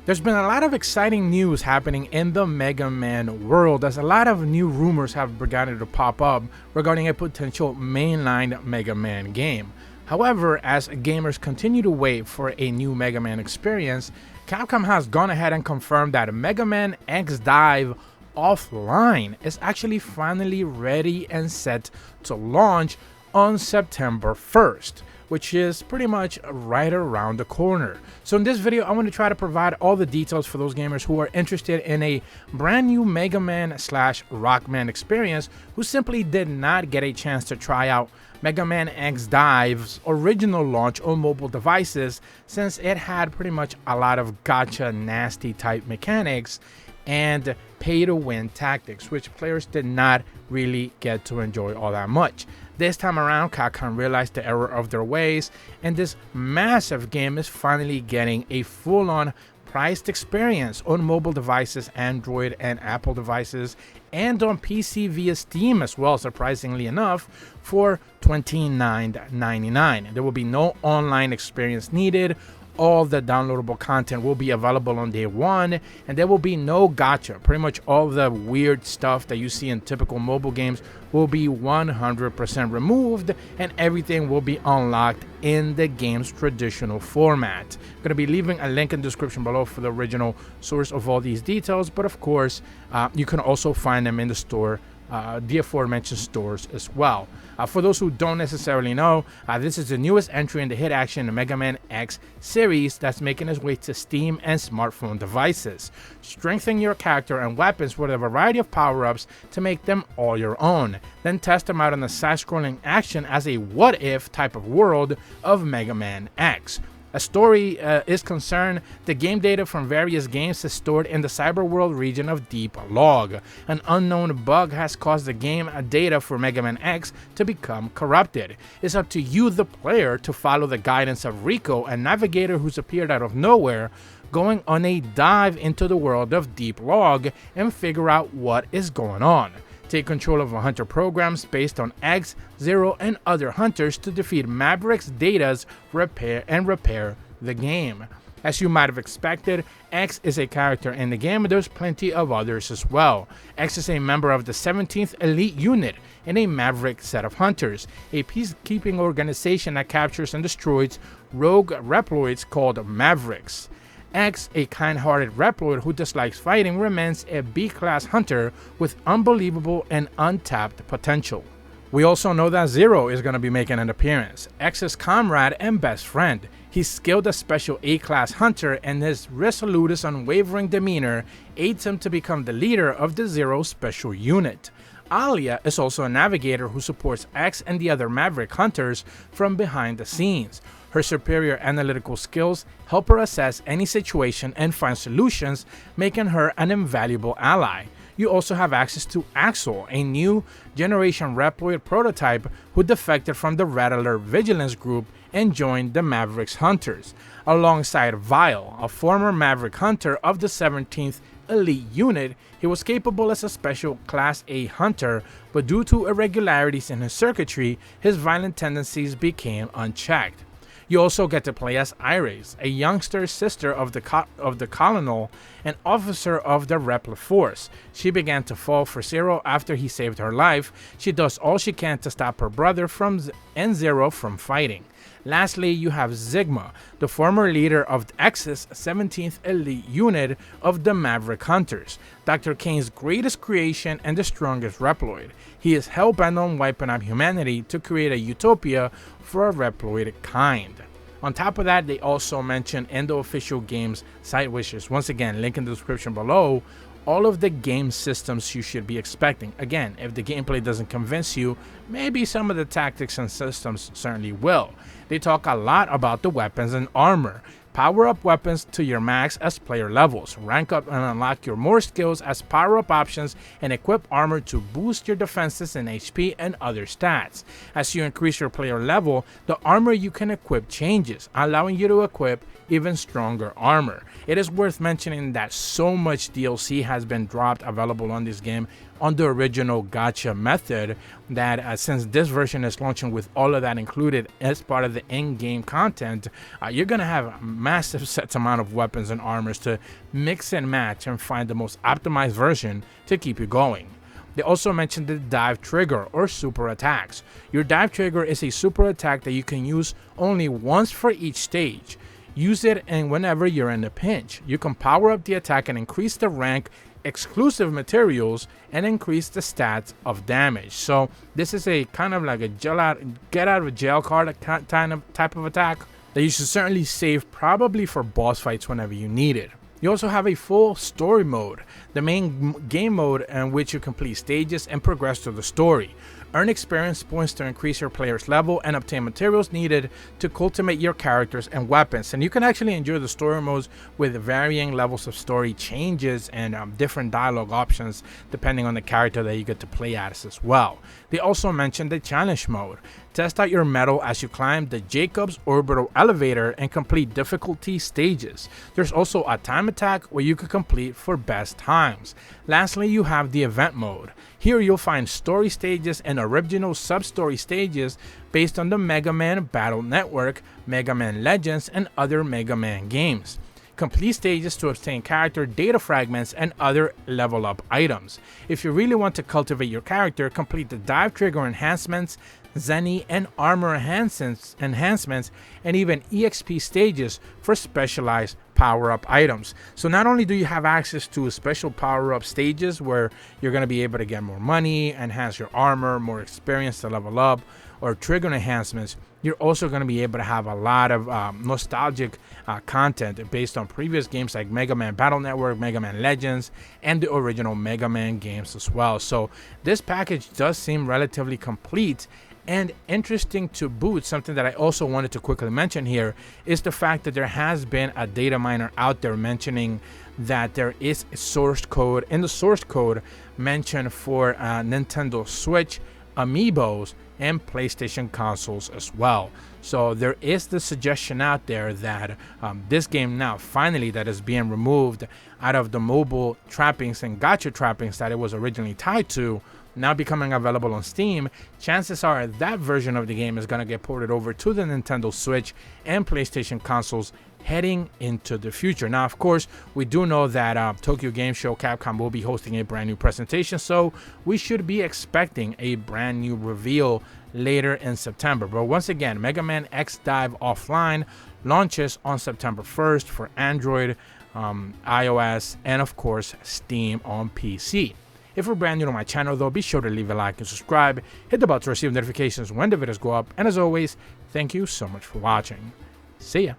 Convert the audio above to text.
There's been a lot of exciting news happening in the Mega Man world, as a lot of new rumors have begun to pop up regarding a potential mainline Mega Man game. However, as gamers continue to wait for a new Mega Man experience, Capcom has gone ahead and confirmed that Mega Man X Dive Offline is actually finally ready and set to launch on September 1st, which is pretty much right around the corner. So in this video, I want to try to provide all the details for those gamers who are interested in a brand new Mega Man / Rockman experience, who simply did not get a chance to try out Mega Man X Dive's original launch on mobile devices, since it had pretty much a lot of gotcha nasty type mechanics and pay to win tactics, which players did not really get to enjoy all that much. This time around, Capcom realized the error of their ways, and this massive game is finally getting a full-on priced experience on mobile devices, Android and Apple devices, and on PC via Steam as well, surprisingly enough, for $29.99. There will be no online experience needed. All the downloadable content will be available on day one, and there will be no gacha. Pretty much all the weird stuff that you see in typical mobile games will be 100% removed, and everything will be unlocked in the game's traditional format. I'm going to be leaving a link in the description below for the original source of all these details, but of course, you can also find them in the store, the aforementioned stores as well. For those who don't necessarily know, this is the newest entry in the hit action Mega Man X series that's making its way to Steam and smartphone devices. Strengthen your character and weapons with a variety of power-ups to make them all your own. Then test them out in the side-scrolling action as a what-if type of world of Mega Man X. As story is concerned, the game data from various games is stored in the Cyberworld region of Deep Log. An unknown bug has caused the game data for Mega Man X to become corrupted. It's up to you, the player, to follow the guidance of Rico, a navigator who's appeared out of nowhere, going on a dive into the world of Deep Log and figure out what is going on. Take control of hunter programs based on X, Zero, and other hunters to defeat Maverick's Data's repair the game. As you might have expected, X is a character in the game, but there's plenty of others as well. X is a member of the 17th Elite Unit and a Maverick set of hunters, a peacekeeping organization that captures and destroys rogue Reploids called Mavericks. X, a kind-hearted Reploid who dislikes fighting, remains a B-class hunter with unbelievable and untapped potential. We also know that Zero is going to be making an appearance, X's comrade and best friend. He's skilled as special A-class hunter, and his resolute, unwavering demeanor aids him to become the leader of the Zero special unit. Alia is also a navigator who supports X and the other Maverick hunters from behind the scenes. Her superior analytical skills help her assess any situation and find solutions, making her an invaluable ally. You also have access to Axel, a new generation Reploid prototype who defected from the Red Alert Vigilance Group and joined the Mavericks Hunters, alongside Vile, a former Maverick Hunter of the 17th Elite Unit. He was capable as a special Class A hunter, but due to irregularities in his circuitry, his violent tendencies became unchecked. You also get to play as Iris, a youngster sister of the Colonel, an officer of the Repla Force. She began to fall for Zero after he saved her life. She does all she can to stop her brother and Zero from fighting. Lastly, you have Zigma, the former leader of X's 17th Elite Unit of the Maverick Hunters, Dr. Kane's greatest creation and the strongest Reploid. He is hell-bent on wiping out humanity to create a utopia for a Reploid kind. On top of that, they also mention in the official game's site wishes, once again, link in the description below, all of the game systems you should be expecting. Again, if the gameplay doesn't convince you, maybe some of the tactics and systems certainly will. They talk a lot about the weapons and armor. Power up weapons to your max as player levels, rank up and unlock your more skills as power up options, and equip armor to boost your defenses and HP and other stats. As you increase your player level, the armor you can equip changes, allowing you to equip even stronger armor. It is worth mentioning that so much DLC has been dropped available on this game on the original gacha method that since this version is launching with all of that included as part of the in-game content, you're gonna have a massive set amount of weapons and armors to mix and match and find the most optimized version to keep you going. They also mentioned the dive trigger or super attacks. Your dive trigger is a super attack that you can use only once for each stage. Use it and whenever you're in a pinch. You can power up the attack and increase the rank, exclusive materials, and increase the stats of damage. So this is a kind of like a get out of jail card type of attack that you should certainly save probably for boss fights whenever you need it. You also have a full story mode, the main game mode in which you complete stages and progress through the story. Earn experience points to increase your player's level and obtain materials needed to cultivate your characters and weapons. And you can actually enjoy the story modes with varying levels of story changes and different dialogue options depending on the character that you get to play as well. They also mentioned the challenge mode. Test out your mettle as you climb the Jacob's orbital elevator and complete difficulty stages. There's also a time attack where you can complete for best times. Lastly, you have the event mode. Here you'll find story stages and original sub-story stages based on the Mega Man Battle Network, Mega Man Legends, and other Mega Man games. Complete stages to obtain character data fragments and other level up items. If you really want to cultivate your character, complete the dive trigger enhancements, Zenny and armor enhancements, and even EXP stages for specialized power-up items. So not only do you have access to special power-up stages where you're going to be able to get more money, enhance your armor, more experience to level up, or trigger enhancements, you're also going to be able to have a lot of nostalgic content based on previous games like Mega Man Battle Network, Mega Man Legends, and the original Mega Man games as well. So this package does seem relatively complete and interesting to boot. Something that I also wanted to quickly mention here is the fact that there has been a data miner out there mentioning that there is a source code in the source code mentioned for Nintendo Switch, Amiibos, and PlayStation consoles as well. So there is the suggestion out there that this game now finally that is being removed out of the mobile trappings and gacha trappings that it was originally tied to, now becoming available on Steam, chances are that version of the game is going to get ported over to the Nintendo Switch and PlayStation consoles heading into the future. Now, of course, we do know that Tokyo Game Show Capcom will be hosting a brand new presentation, so we should be expecting a brand new reveal later in September. But once again, Mega Man X Dive Offline launches on September 1st for Android, iOS, and of course, Steam on PC. If you're brand new to my channel though, be sure to leave a like and subscribe, hit the bell to receive notifications when the videos go up, and as always, thank you so much for watching. See ya!